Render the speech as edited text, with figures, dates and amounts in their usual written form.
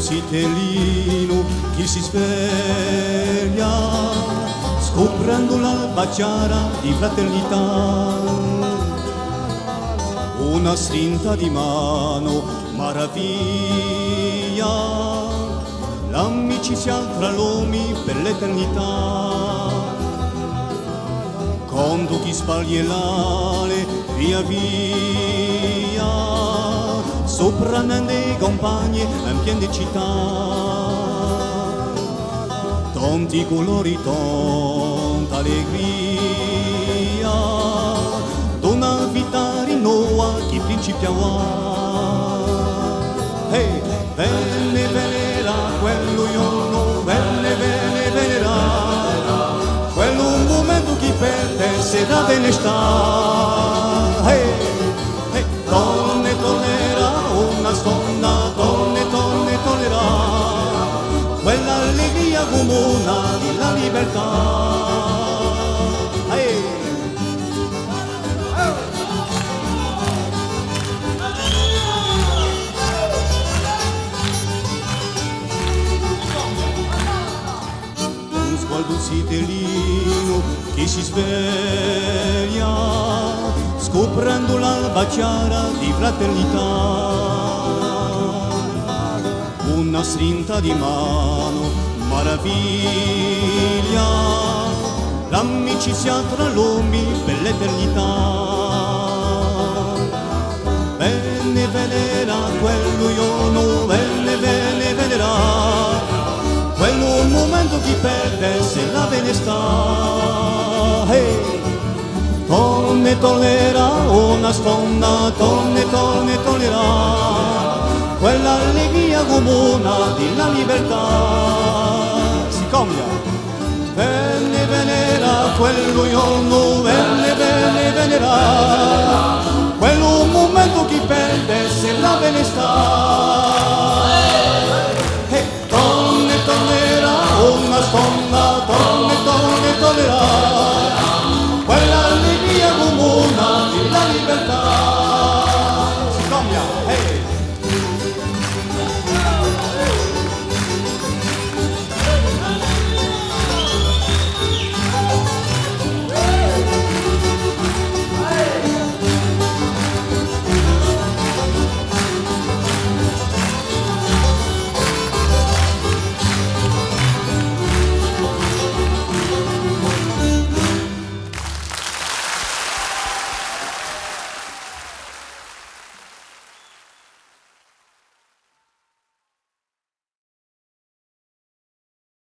sitellino che si sveglia, scoprendo l'alba chiara di fraternità. Una strinta di mano, maraviglia, l'amicizia tra l'uomo per l'eternità. Quando chi spaglie l'ale, via via, soprannando i compagni in piena città. Tanti colori, tanta allegria, una vita rinnoa chi principiava. Hey, bene venera, quello giorno, bene venera, quello un momento chi perde se da bene sta. Hey, hey, donne tornerà una stonda, donne tornerà, quella allegria comuna della libertà. Un sitellino che si sveglia, scoprendo l'alba chiara di fraternità. Una strinta di mano, maraviglia, l'amicizia tra l'uomo per l'eternità. Bene venera quello giorno, bene venera, quello un momento chi perde se la bene sta. Hey, tornerà una sponda, tornerà, quella allegria comuna della libertà. Si cambia. Bene venera quello giorno, bene venera, quello un momento chi perde se la bene sta. Tornerà una sponda, tornerà, quella allegria comuna della libertà.